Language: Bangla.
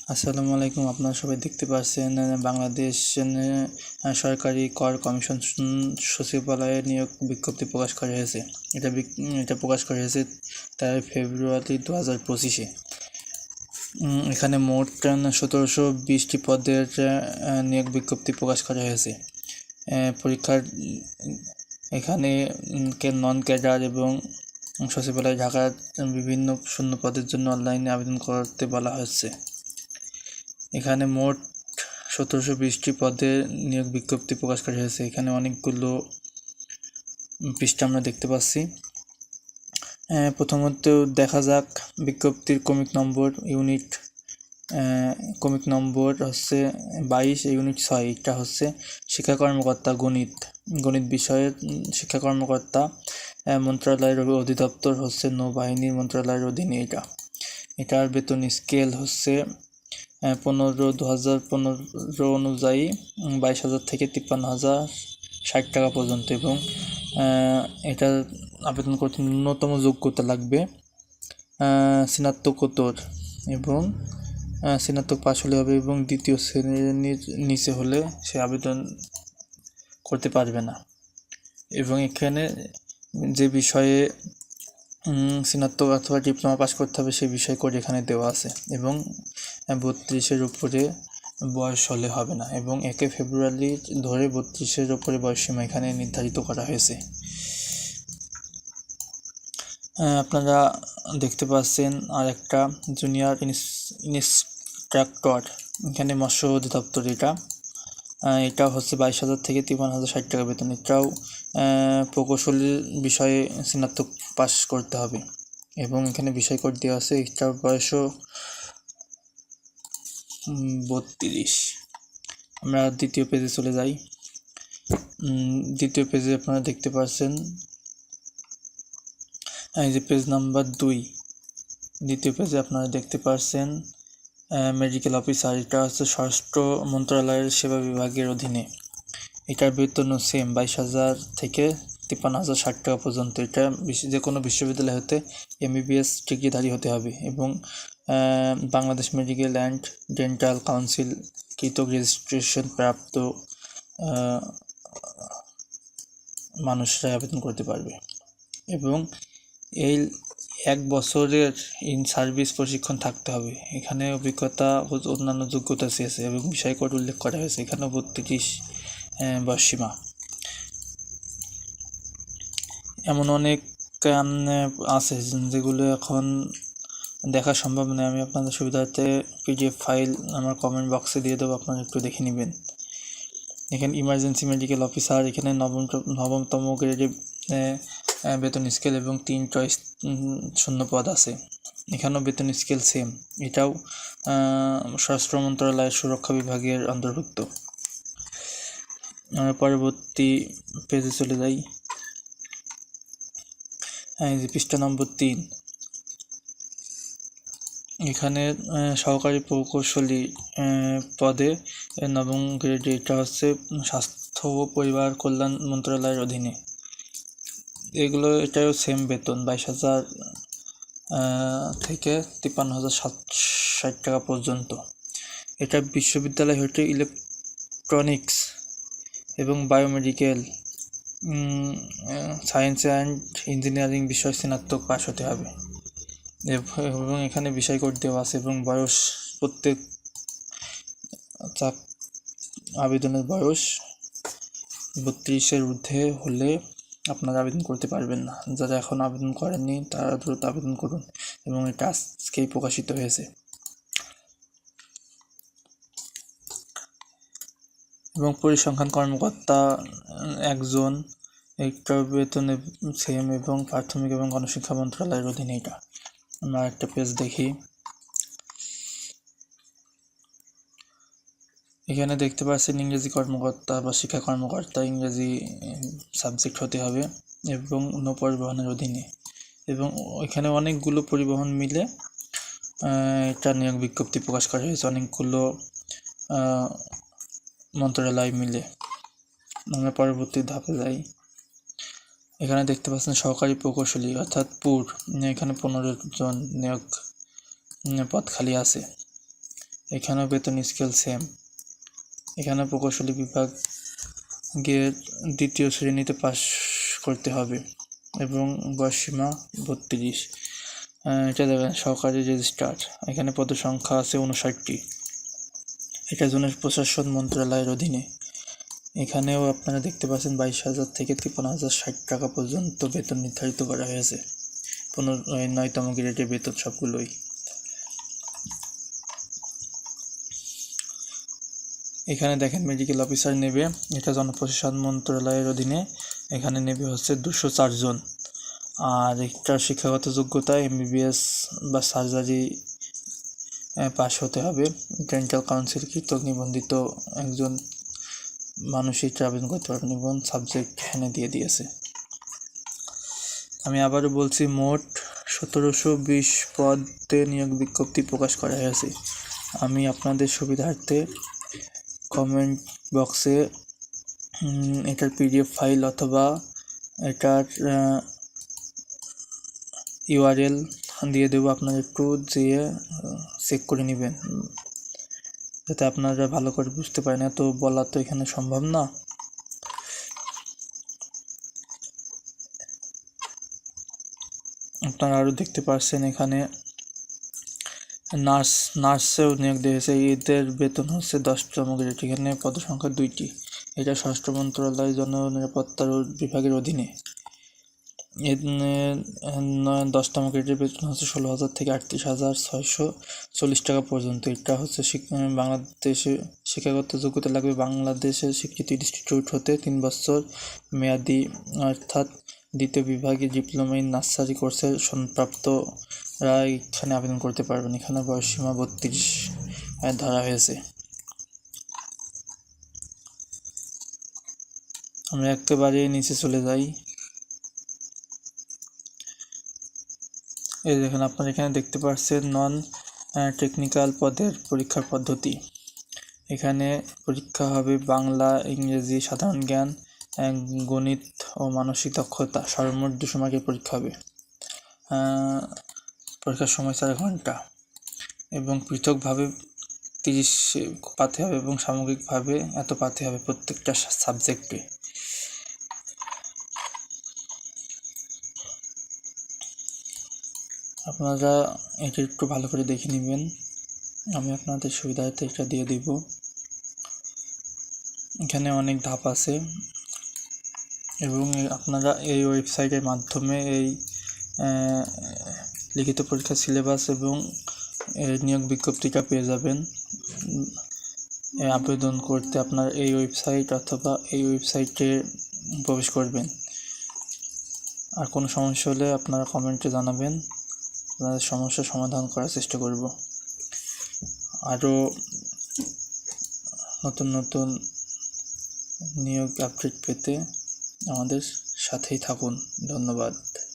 আসসালামু আলাইকুম। আপনারা সবাই দেখতে পাচ্ছেন বাংলাদেশ সরকারি কর কমিশন সচিবালয়ে নিয়োগ বিজ্ঞপ্তি প্রকাশ করা হয়েছে। এটা প্রকাশ করা হয়েছে 13 ফেব্রুয়ারি 2025-এ। এখানে মোট 1720টি পদের নিয়োগ বিজ্ঞপ্তি প্রকাশ করা হয়েছে। পরীক্ষার এখানে নন ক্যাডার এবং সচিবালয় ঢাকার বিভিন্ন শূন্য পদের জন্য অনলাইনে আবেদন করতে বলা হচ্ছে। এখানে মোট 1720টি পদে নিয়োগ বিজ্ঞপ্তি প্রকাশ করা হয়েছে। এখানে অনেকগুলো পৃষ্ঠা আমরা দেখতে পাচ্ছি। প্রথমত দেখা যাক বিজ্ঞপ্তির ক্রমিক নম্বর ক্রমিক নম্বর হচ্ছে 22, ইউনিট 6। এটা হচ্ছে শিক্ষা কর্মকর্তা গণিত বিষয়ের শিক্ষা কর্মকর্তা মন্ত্রণালয়ের অধিদপ্তর হচ্ছে নৌবাহিনী মন্ত্রণালয়ের অধীনে। এটার বেতন স্কেল হচ্ছে 2015 অনুযায়ী 22,000 থেকে 53,060 টাকা পর্যন্ত। এবং এটা আবেদন করতে ন্যূনতম যোগ্যতা লাগবে স্নাতকোত্তর এবং স্নাতক পাশ হলে হবে, এবং দ্বিতীয় শ্রেণীর নিচে হলে সে আবেদন করতে পারবে না। এবং এখানে যে বিষয়ে স্নাতক অথবা ডিপ্লোমা পাস করতে হবে সেই বিষয় করে এখানে দেওয়া আছে। এবং 32-এর উপরে বয়স হলে হবে না, এবং 1 ফেব্রুয়ারি ধরে 32-এর উপরে বয়সসীমা এখানে নির্ধারিত করা হয়েছে। আপনারা দেখতে পাচ্ছেন আর একটা জুনিয়র ইনস্ট্রাক্টর, এখানে মৎস্য অধিদপ্তর। এটা হচ্ছে 22,000 থেকে 53,060 টাকা বেতন। এটাও প্রকৌশলী বিষয়ে স্নাতক পাস করতে হবে, এবং এখানে বিষয় কোড দেওয়া আছে। এটার বয়সও 32। আমরা দ্বিতীয় পেজে চলে যাই। দ্বিতীয় পেজে আপনারা দেখতে পাচ্ছেন এই যে পেজ নাম্বার 2। দ্বিতীয় পেজে আপনারা দেখতে পাচ্ছেন মেডিকেল অফিসার। এটা হচ্ছে স্বরাষ্ট্র মন্ত্রণালয়ের সেবা বিভাগের অধীনে। এটার বেতনও সেম 22,000 থেকে 53,060 টাকা পর্যন্ত। এটা যে কোনো বিশ্ববিদ্যালয় হতে MBBS ডিগ্রিধারী হতে হবে, এবং Bangladesh medical and dental council কৃত রেজিস্ট্রেশন প্রাপ্ত মানুষরা আবেদন করতে পারবে। এবং এই 1 বছরের ইন সার্ভিস প্রশিক্ষণ থাকতে হবে। এখানে অভিজ্ঞতা ও অন্যান্য যোগ্যতা চেয়েছে, এবং বিষয় কোড উল্লেখ করা হয়েছে। এখানে 32 বয়সসীমা। এমন অনেক আছে যেগুলো এখন দেখা সম্ভব নয়। আমি আপনাদের সুবিধার্থে PDF ফাইল আমার কমেন্ট বক্সে দিয়ে দেবো, আপনারা একটু দেখে নেবেন। এখানে ইমার্জেন্সি মেডিকেল অফিসার, এখানে নবমতম গ্রেডে বেতন স্কেল এবং 3 চয়েস শূন্য পদ আছে। এখানেও বেতন স্কেল সেম। এটাও স্বরাষ্ট্র মন্ত্রণালয়ের সুরক্ষা বিভাগের অন্তর্ভুক্ত। পরবর্তী পেজে চলে যাই। এই যে পৃষ্ঠা নম্বর 3। এখানে সহকারী প্রকৌশলী পদে নবম গ্রেডে। এটা হচ্ছে স্বাস্থ্য ও পরিবার কল্যাণ মন্ত্রণালয়ের অধীনে। এটাও সেম বেতন 22,000 থেকে 53,060 টাকা পর্যন্ত। এটা বিশ্ববিদ্যালয় হতে ইলেকট্রনিক্স এবং বায়োমেডিকেল সায়েন্স অ্যান্ড ইঞ্জিনিয়ারিং বিষয় স্নাতক পাস হতে হবে, এবং এখানে বিষয় কোড দেওয়া আছে। এবং বয়স, প্রত্যেক আবেদনের বয়স 32-এর ঊর্ধ্বে হলে আপনারা আবেদন করতে পারবেন না। যারা এখন আবেদন করেননি তারা দ্রুত আবেদন করুন, এবং এটা আজকেই প্রকাশিত হয়েছে। এবং পরিসংখ্যান কর্মকর্তা 1 জন, একটার বেতনে সেম, এবং প্রাথমিক এবং গণশিক্ষা মন্ত্রণালয়ের অধীনে। এটা আমরা একটা পেজ দেখি। এখানে দেখতে পাচ্ছেন ইংরেজি কর্মকর্তা বা শিক্ষা কর্মকর্তা, ইংরেজি সাবজেক্ট হতে হবে, এবং নৌপরিবহনের অধীনে। এবং এখানে অনেকগুলো পরিবহন মিলে এটা নিয়োগ বিজ্ঞপ্তি প্রকাশ করা হয়েছে, অনেকগুলো মন্ত্রণালয় মিলে। আমরা পরবর্তী ধাপে যাই। এখানে দেখতে পাচ্ছেন সহকারী প্রকৌশলী অর্থাৎ পুর। এখানে 15 জন নিয়োগ পদ খালি আছে। এখানেও বেতন স্কেল সেম। এখানে প্রকৌশলী বিভাগের 2য় শ্রেণীতে পাস করতে হবে এবং বয়সসীমা 32। এটা দেখেন সহকারী রেজিস্ট্রার, এখানে পদসংখ্যা আছে 59টি। এটা জনপ্রশাসন মন্ত্রণালয়ের অধীনে। এখানেও আপনারা দেখতে পাচ্ছেন 22,000 থেকে 53,060 টাকা পর্যন্ত বেতন নির্ধারিত করা হয়েছে। 9তম গ্রেডের বেতন সবগুলোই। এখানে দেখেন মেডিকেল অফিসার নেবে, এটা জনপ্রশাসন মন্ত্রণালয়ের অধীনে। এখানে নেবে হচ্ছে 204 জন। আর এটার শিক্ষাগত যোগ্যতা MBBS বা সার্জারি পাস হতে হবে। ডেন্টাল কাউন্সিল কর্তৃক নিবন্ধিত একজন মানুষই আবেদন করতে পারবেন এবং সাবজেক্ট এখানে দিয়ে দিয়েছে। আমি আবারও বলছি, মোট 1720 পদে নিয়োগ বিজ্ঞপ্তি প্রকাশ করা হয়েছে। আমি আপনাদের সুবিধার্থে কমেন্ট বক্সে এটার PDF ফাইল অথবা এটার URL দিয়ে দেবো, আপনারা একটু যেয়ে চেক করে নেবেন, যাতে আপনারা ভালো করে বুঝতে পারেন। এত বলা তো এখানে সম্ভব না। আপনারা আরও দেখতে পাচ্ছেন এখানে নার্সেও নিয়োগ দিয়েছে। এদের বেতন হচ্ছে 10তম গ্রেড। এখানে পদসংখ্যা 2টি। এটা স্বরাষ্ট্র মন্ত্রণালয় জননিরাপত্তা বিভাগের অধীনে। 10তম গ্রেডের বেতন হচ্ছে 16,000 থেকে 38,640 টাকা পর্যন্ত। এটা হচ্ছে বাংলাদেশে শিক্ষাগত যোগ্যতা লাগবে বাংলাদেশের স্বীকৃত ইনস্টিটিউট হতে 3 বছর মেয়াদি, অর্থাৎ 2য় বিভাগে ডিপ্লোমা ইন নার্সারি কোর্সের সনদপ্রাপ্তরা এখানে আবেদন করতে পারবেন। এখানে বয়সসীমা 32 ধরা হয়েছে। আমরা একেবারে নিচে চলে যাই। এই দেখেন, আপনারা এখানে দেখতে পাচ্ছেন নন টেকনিক্যাল পদের পরীক্ষার পদ্ধতি। এখানে পরীক্ষা হবে বাংলা, ইংরেজি, সাধারণ জ্ঞান, গণিত ও মানসিক দক্ষতা। সর্বমোট 200 মার্কের পরীক্ষা হবে। পরীক্ষার সময় 4 ঘন্টা এবং পৃথকভাবে 30 পাতে হবে এবং সামগ্রিকভাবে এত পাতে হবে প্রত্যেকটা সাবজেক্টে। আপনারা এটা একটু ভালো করে দেখে নেবেন। আমি আপনাদের সুবিধার্থে এটা দিয়ে দিব। এখানে অনেক ধাপ আছে এবং আপনারা এই ওয়েবসাইটের মাধ্যমে এই লিখিত পরীক্ষার সিলেবাস এবং নিয়োগ বিজ্ঞপ্তিটা পেয়ে যাবেন। আবেদন করতে আপনার এই ওয়েবসাইট অথবা এই ওয়েবসাইটে প্রবেশ করবেন। আর কোনো সমস্যা হলে আপনারা কমেন্টে জানাবেন, আপনাদের সমস্যার সমাধান করার চেষ্টা করব। আরও নতুন নতুন নিয়োগ আপডেট পেতে আমাদের সাথেই থাকুন। ধন্যবাদ।